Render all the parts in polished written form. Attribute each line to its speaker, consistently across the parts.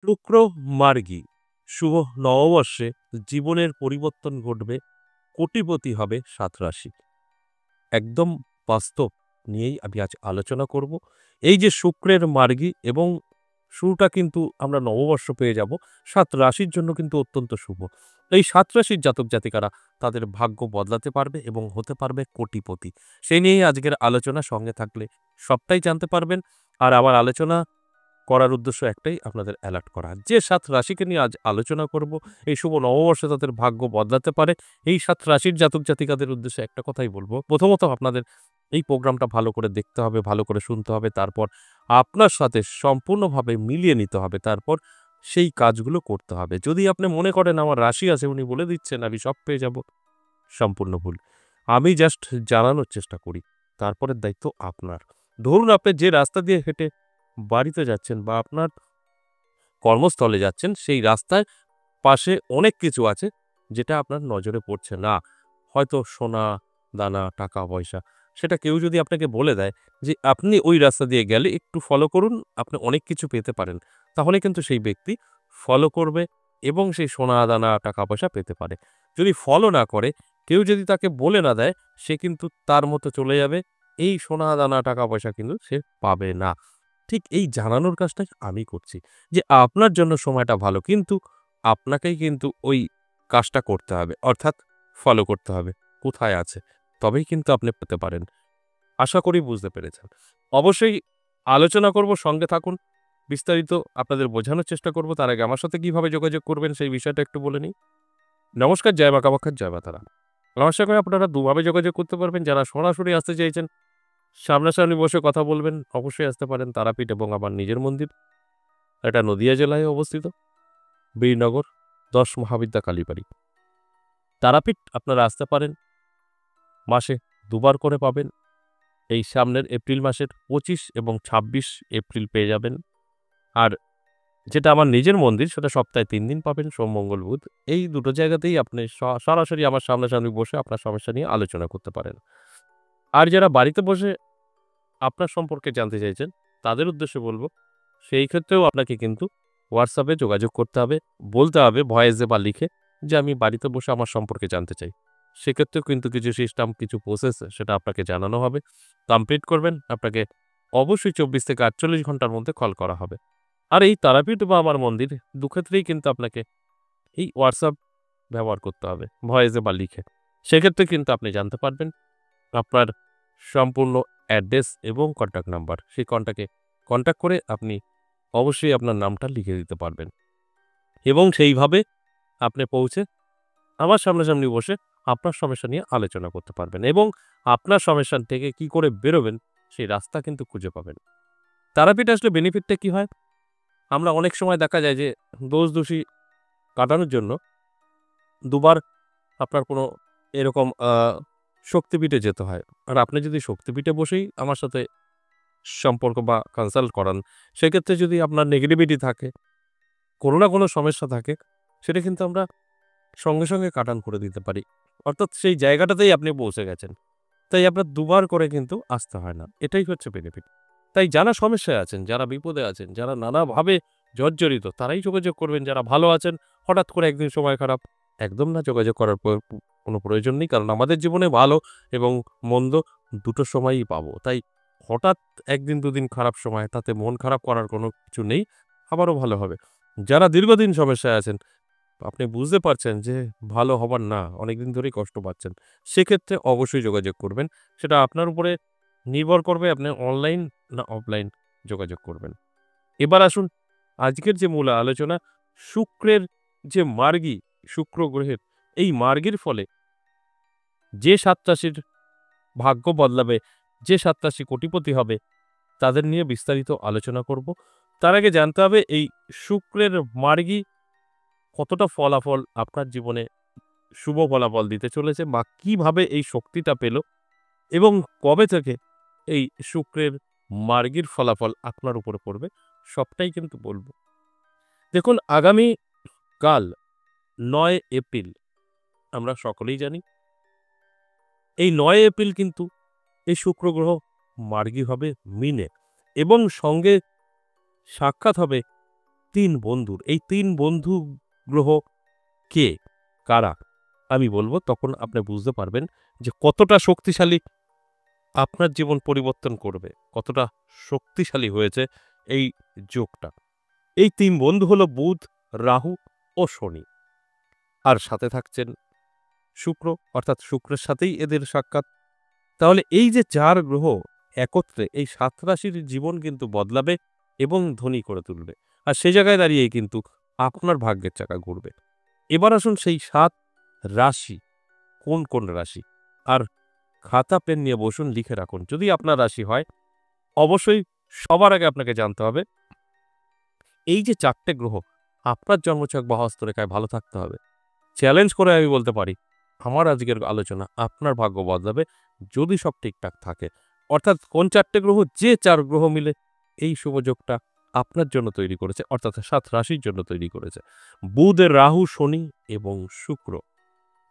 Speaker 1: শুক্র মার্গী শুভ নববর্ষে জীবনের পরিবর্তন ঘটবে, কোটিপতি হবে ৭ রাশি। একদম বাস্তব নিয়েই আমি আজ আলোচনা করব। এই যে শুক্রের মার্গী এবং শুরুটা কিন্তু আমরা নববর্ষ পেয়ে যাব ৭ রাশির জন্য কিন্তু অত্যন্ত শুভ। এই ৭ রাশির জাতক জাতিকারা তাদের ভাগ্য বদলাতে পারবে এবং হতে পারবে কোটিপতি। সেই নিয়েই আজকের আলোচনা, সঙ্গে থাকলে সবটাই জানতে পারবেন। আর আমার আলোচনা করার উদ্দেশ্য একটাই, আপনাদের অ্যালার্ট করা। যে ৭ রাশিকে নিয়ে আজ আলোচনা করব, এই শুভ নববর্ষে তাদের ভাগ্য বদলাতে পারে, এই ৭ রাশির জাতক জাতিকাদের উদ্দেশ্যে একটা কথাই বলব। প্রথমত আপনাদের এই প্রোগ্রামটা ভালো করে দেখতে হবে, ভালো করে শুনতে হবে। তারপর আপনার সাথে সম্পূর্ণভাবে মিলিয়ে নিতে হবে। তারপর সেই কাজগুলো করতে হবে। যদি আপনি মনে করেন আমার রাশি আছে, উনি বলে দিচ্ছেন আমি সব পেয়ে যাব, সম্পূর্ণ ভুল। আমি জাস্ট জানানোর চেষ্টা করি। তারপরের দায়িত্ব আপনার। ধরুন আপনি যে রাস্তা দিয়ে হেঁটে বাড়িতে যাচ্ছেন বা আপনার কর্মস্থলে যাচ্ছেন, সেই রাস্তায় পাশে অনেক কিছু আছে যেটা আপনার নজরে পড়ছে না। হয়তো সোনা, দানা, টাকা-পয়সা। সেটা কেউ যদি আপনাকে বলে দেয় যে আপনি ওই রাস্তা দিয়ে গেলে একটু ফলো করুন, আপনি অনেক কিছু পেতে পারেন। তাহলে কিন্তু সেই ব্যক্তি ফলো করবে এবং সেই সোনা, দানা, টাকা-পয়সা পেতে পারে। যদি ফলো না করে, কেউ যদি তাকে বলে না দেয়, সে কিন্তু তার মতো চলে যাবে। এই সোনা, দানা, টাকা-পয়সা কিন্তু সে পাবে না। ঠিক এই জানানোর কাজটাই আমি করছি যে আপনার জন্য সময়টা ভালো, কিন্তু আপনাকেই কিন্তু ওই কাজটা করতে হবে, অর্থাৎ ফলো করতে হবে কোথায় আছে, তবেই কিন্তু আপনি পেতে পারেন। আশা করি বুঝতে পেরেছেন। অবশ্যই আলোচনা করব, সঙ্গে থাকুন। বিস্তারিত আপনাদের বোঝানোর চেষ্টা করব। তার আগে আমার সাথে কিভাবে যোগাযোগ করবেন সেই বিষয়টা একটু বলে নিই। নমস্কার, জয় মা কামাখ্যা, জয় মা তারা। আমার সঙ্গে আপনারা দুভাবে যোগাযোগ করতে পারবেন। যারা সরাসরি আসতে চাইছেন, সামনাসামনি বসে কথা বলবেন, অবশ্যই আসতে পারেন। তারাপীঠ এবং আমার নিজের মন্দির, এটা নদিয়া জেলায় অবস্থিত, বীরনগর ১০ মহাবিদ্যা কালীবাড়ি। তারাপীঠ আপনারা আসতে পারেন, মাসে ২ বার করে পাবেন। এই সামনের এপ্রিল মাসের ২৫ এবং ২৬ এপ্রিল পেয়ে যাবেন। আর যেটা আমার নিজের মন্দির, সেটা সপ্তাহে ৩ দিন পাবেন, সোম, মঙ্গল, বুধ। এই দুটো জায়গাতেই আপনি সরাসরি আমার সামনাসামনি বসে আপনার সমস্যা নিয়ে আলোচনা করতে পারেন। আর যারা বাড়িতে বসে আপনার সম্পর্কে জানতে চাইছেন, তাদের উদ্দেশ্যে বলব, সেই ক্ষেত্রেও আপনাকে কিন্তু হোয়াটসঅ্যাপে যোগাযোগ করতে হবে। বলতে হবে ভয়েসে বা লিখে যে আমি বাড়িতে বসে আমার সম্পর্কে জানতে চাই। সেক্ষেত্রেও কিন্তু কিছু সিস্টেম, কিছু প্রসেস সেটা আপনাকে জানানো হবে। কমপ্লিট করবেন, আপনাকে অবশ্যই ২৪ থেকে ৪৮ ঘন্টার মধ্যে কল করা হবে। আর এই তারাপীঠ বা আমার মন্দির, দুক্ষেত্রেই কিন্তু আপনাকে এই হোয়াটসঅ্যাপ ব্যবহার করতে হবে, ভয়েসে বা লিখে। সেক্ষেত্রে কিন্তু আপনি জানতে পারবেন আপনার সম্পূর্ণ অ্যাড্রেস এবং কন্ট্যাক্ট নাম্বার। সেই কন্ট্যাক্ট করে আপনি অবশ্যই আপনার নামটা লিখে দিতে পারবেন এবং সেইভাবে আপনি পৌঁছে আমার সামনাসামনি বসে আপনার সমস্যা নিয়ে আলোচনা করতে পারবেন এবং আপনার সমস্যা থেকে কি করে বেরোবেন সেই রাস্তা কিন্তু খুঁজে পাবেন। তারাপীঠ আসলে বেনিফিটটা কি হয়? আমরা অনেক সময় দেখা যায় যে দোষ-দোষী কাটানোর জন্য ২ বার আপনার কোনো এরকম শক্তিপীঠে যেতে হয়। আর আপনি যদি শক্তিপীঠে বসেই আমার সাথে সম্পর্ক বা কনসাল্ট করান, সেক্ষেত্রে যদি আপনার নেগেটিভিটি থাকে, কোনো না কোনো সমস্যা থাকে, সেটা কিন্তু আমরা সঙ্গে, সঙ্গে কাটান করে দিতে পারি। অর্থাৎ সেই জায়গাটাতেই আপনি পৌঁছে গেছেন। তাই আপনার ২ বার করে কিন্তু আসতে হয় না। এটাই হচ্ছে বেনিফিট। তাই যারা সমস্যায় আছেন, যারা বিপদে আছেন, যারা নানাভাবে জর্জরিত, তারাই যোগাযোগ করবেন। যারা ভালো আছেন, হঠাৎ করে একদিন সময় খারাপ, একদম না, যোগাযোগ করার কোনো প্রয়োজন নেই। কারণ আমাদের জীবনে ভালো এবং মন্দ দুটো সময়ই পাবো। তাই হঠাৎ ১ দিন ২ দিন খারাপ সময়, তাতে মন খারাপ করার কোনো কিছু নেই। আবারও ভালো হবে। যারা দীর্ঘদিন সমস্যায় আছেন, আপনি বুঝতে পারছেন যে ভালো হবার না, অনেকদিন ধরেই কষ্ট পাচ্ছেন, সেক্ষেত্রে অবশ্যই যোগাযোগ করবেন। সেটা আপনার উপরে নির্ভর করবে আপনি অনলাইন না অফলাইন যোগাযোগ করবেন। এবার আসুন আজকের যে মূল আলোচনা, শুক্রের যে মার্গী, শুক্র গ্রহের এই মার্গীর ফলে যে ৭ রাশির ভাগ্য বদলাবে, যে ৭ রাশি কোটিপতি হবে, তাদের নিয়ে বিস্তারিত আলোচনা করব। তার আগে জানতে হবে এই শুক্রের মার্গী কতটা ফলাফল আপনার জীবনে শুভ ফলাফল দিতে চলেছে বা কিভাবে এই শক্তিটা পেল এবং কবে থেকে এই শুক্রের মার্গীর ফলাফল আপনার উপরে পড়বে, সবটাই কিন্তু বলব। দেখুন, আগামী কাল ৯ এপ্রিল, আমরা সকলেই জানি এই ৯ এপ্রিল কিন্তু এই শুক্র গ্রহ মার্গী হবে মিনে এবং সঙ্গে সাক্ষাৎ হবে তিন বন্ধুর, এই তিন বন্ধু গ্রহ কে, কারা? আমি বলব, তখন আপনি বুঝতে পারবেন যে কতটা শক্তিশালী আপনার জীবন পরিবর্তন করবে, কতটা শক্তিশালী হয়েছে এই যোগটা। এই তিন বন্ধু হলো বুধ, রাহু ও শনি। আর সাথে থাকছেন শুক্র, অর্থাৎ শুক্রের সাথেই এদের সাক্ষাৎ। তাহলে এই যে ৪ গ্রহ একত্রে এই ৭ রাশির জীবন কিন্তু বদলাবে এবং ধনী করে তুলবে। আর সে জায়গায় দাঁড়িয়েই কিন্তু আপনার ভাগ্যের চাকা ঘুরবে। এবার আসুন সেই ৭ রাশি কোন, কোন রাশি? আর খাতা পেন নিয়ে বসুন, লিখে রাখুন। যদি আপনার রাশি হয়, অবশ্যই সবার আগে আপনাকে জানতে হবে এই যে ৪ টে গ্রহ আপনার জন্মছক বা হস্তরেখায় ভালো থাকতে হবে। চ্যালেঞ্জ করে আমি বলতে পারি, আমার আজকের আলোচনা আপনার ভাগ্য বদলাবে যদি সব ঠিকঠাক থাকে। অর্থাৎ কোন ৪ টে গ্রহ? যে ৪ গ্রহ মিলে এই শুভযোগটা আপনার জন্য তৈরি করেছে, অর্থাৎ ৭ রাশির জন্য তৈরি করেছে। বুধের রাহু, শনি এবং শুক্র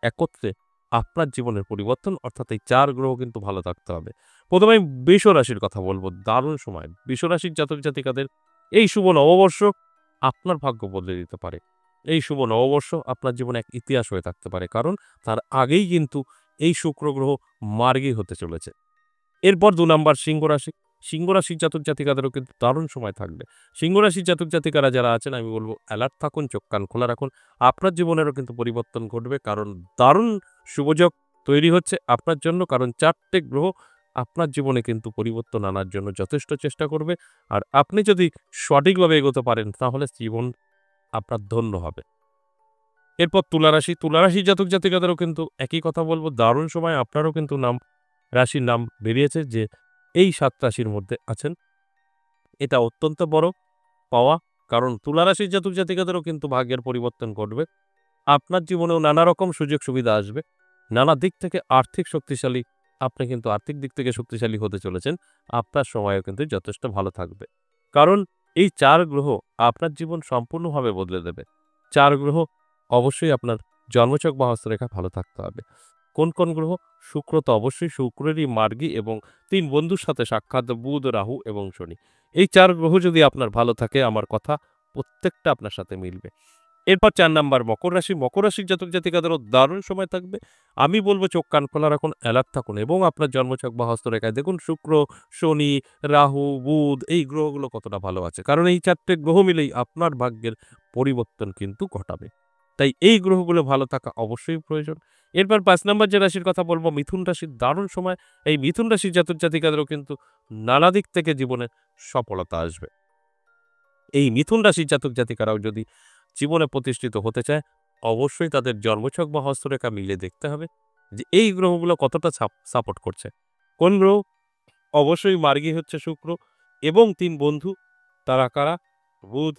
Speaker 1: একত্রে আপনার জীবনের পরিবর্তন, অর্থাৎ এই ৪ গ্রহ কিন্তু ভালো থাকতে হবে। প্রথমে আমি বৃষ রাশির কথা বলব। দারুণ সময়। বৃষ রাশির জাতক জাতিকাদের এই শুভ নববর্ষ আপনার ভাগ্য বদলে দিতে পারে। এই শুভ নববর্ষ আপনার জীবনে এক ইতিহাস হয়ে থাকতে পারে। কারণ তার আগেই কিন্তু এই শুক্র গ্রহ মার্গী হতে চলেছে। এরপর ২ নাম্বার সিংহ রাশি। সিংহ রাশির জাতক জাতিকাদেরও কিন্তু দারুণ সময় থাকবে। সিংহ রাশির জাতক জাতিকারা যারা আছেন, আমি বলব অ্যালার্ট থাকুন, চোখ কান খোলা রাখুন। আপনার জীবনেরও কিন্তু পরিবর্তন ঘটবে। কারণ দারুণ শুভযোগ তৈরি হচ্ছে আপনার জন্য। কারণ ৪ টে গ্রহ আপনার জীবনে কিন্তু পরিবর্তন আনার জন্য যথেষ্ট চেষ্টা করবে। আর আপনি যদি সঠিকভাবে এগোতে পারেন, তাহলে জীবন আপনার ধন্য হবে। এরপর তুলা রাশি। তুলা রাশির জাতক জাতিকাদেরও কিন্তু একই কথা বলব, দারুণ সময়। আপনারও কিন্তু রাশির নাম বেরিয়েছে যে এই ৭ রাশির মধ্যে আছেন। এটা অত্যন্ত বড় পাওয়া। কারণ তুলা রাশির জাতক জাতিকাদেরও কিন্তু ভাগ্যের পরিবর্তন ঘটবে। আপনার জীবনেও নানা রকম সুযোগ সুবিধা আসবে। নানা দিক থেকে আর্থিক শক্তিশালী, আপনি কিন্তু আর্থিক দিক থেকে শক্তিশালী হতে চলেছেন। আপনার সময়ও কিন্তু যথেষ্ট ভালো থাকবে। কারণ এই ৪ গ্রহ আপনার জীবন সম্পূর্ণভাবে বদলে দেবে। ৪ গ্রহ অবশ্যই আপনার জন্মছক বা হস্তরেখা ভালো থাকতে হবে। কোন, কোন গ্রহ? শুক্র তো অবশ্যই, শুক্রেরই মার্গী এবং ৩ বন্ধুর সাথে সাক্ষাৎ বুধ, রাহু এবং শনি। এই ৪ গ্রহ যদি আপনার ভালো থাকে, আমার কথা প্রত্যেকটা আপনার সাথে মিলবে। এরপর ৪ নাম্বার মকর রাশি। মকর রাশির জাতক জাতিকাদেরও দারুণ সময় থাকবে। আমি বলব চোখ কান খোলা রাখুন, অ্যালার্ট থাকুন এবং আপনার জন্মছক বা হস্তরেখায় দেখুন শুক্র, শনি, রাহু, বুধ এই গ্রহগুলো কতটা ভালো আছে। কারণ এই ৪ টে গ্রহ মিলেই আপনার ভাগ্যের পরিবর্তন কিন্তু ঘটাবে। তাই এই গ্রহগুলো ভালো থাকা অবশ্যই প্রয়োজন। এরপর ৫ নাম্বার যে রাশির কথা বলব, মিথুন রাশির দারুণ সময়। এই মিথুন রাশির জাতক জাতিকাদেরও কিন্তু নানা দিক থেকে জীবনে সফলতা আসবে। এই মিথুন রাশির জাতক জাতিকারাও যদি জীবনে প্রতিষ্ঠিত হতে চায়, অবশ্যই তাদের জন্মছক বা হস্তরেখা মিলে দেখতে হবে যে এই গ্রহগুলো কতটা সাপোর্ট করছে। কোন গ্রহ? অবশ্যই মার্গী হচ্ছে শুক্র এবং ৩ বন্ধু, তারা কারা? বুধ,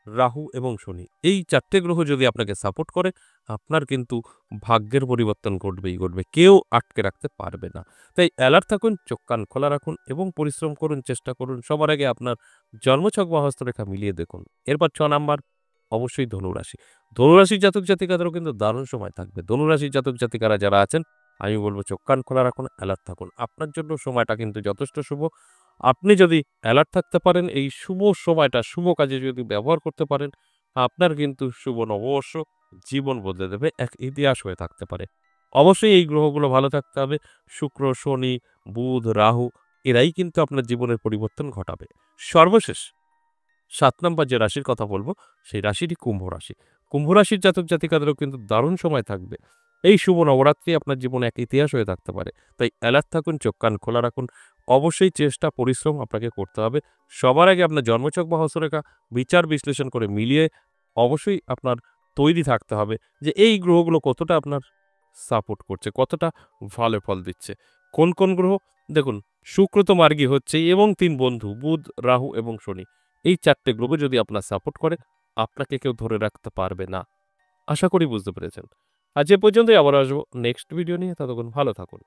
Speaker 1: রাহু এবং শনি। এই ৪ টে গ্রহ যদি আপনাকে সাপোর্ট করে, আপনার কিন্তু ভাগ্যের পরিবর্তন ঘটবেই ঘটবে। কেউ আটকে রাখতে পারবে না। তাই অ্যালার্ট থাকুন, চোখ কান খোলা রাখুন এবং পরিশ্রম করুন, চেষ্টা করুন। সবার আগে আপনার জন্মছক বা হস্তরেখা মিলিয়ে দেখুন। এরপর ৬ নাম্বার অবশ্যই ধনুরাশি। ধনুরাশির জাতক জাতিকাদেরও কিন্তু দারুণ সময় থাকবে। ধনুরাশির জাতক জাতিকারা যারা আছেন, আমি বলব চোখ কান খোলা রাখুন, অ্যালার্ট থাকুন। আপনার জন্য সময়টা কিন্তু যথেষ্ট শুভ। আপনি যদি অ্যালার্ট থাকতে পারেন, এই শুভ সময়টা শুভ কাজে যদি ব্যবহার করতে পারেন, আপনার কিন্তু শুভ নববর্ষ জীবন বদলে দেবে, এক ইতিহাস হয়ে থাকতে পারে। অবশ্যই এই গ্রহগুলো ভালো থাকতে হবে। শুক্র, শনি, বুধ, রাহু এরাই কিন্তু আপনার জীবনের পরিবর্তন ঘটাবে। সর্বশেষ ৭ নাম্বার যে রাশির কথা বলব, সেই রাশিটি কুম্ভ রাশি। কুম্ভ রাশির জাতক জাতিকাদেরও কিন্তু দারুণ সময় থাকবে। এই শুভ নবরাত্রি আপনার জীবনে এক ইতিহাস হয়ে থাকতে পারে। তাই অ্যালার্ট থাকুন, চোখ কান খোলা রাখুন। অবশ্যই চেষ্টা, পরিশ্রম আপনাকে করতে হবে। সবার আগে আপনার জন্মছক বা হস্তরেখা বিচার বিশ্লেষণ করে মিলিয়ে অবশ্যই আপনার তৈরি থাকতে হবে যে এই গ্রহগুলো কতটা আপনার সাপোর্ট করছে, কতটা ভালো ফল দিচ্ছে। কোন, কোন গ্রহ? দেখুন, শুক্র তো মার্গী হচ্ছেই এবং ৩ বন্ধু বুধ, রাহু এবং শনি। এই ৪ টে গ্রহ যদি আপনার সাপোর্ট করে, আপনাকে কেউ ধরে রাখতে পারবে না। আশা করি বুঝতে পেরেছেন। আজ এ পর্যন্তই, আবার আসবো নেক্সট ভিডিও নিয়ে। ততক্ষণ ভালো থাকুন।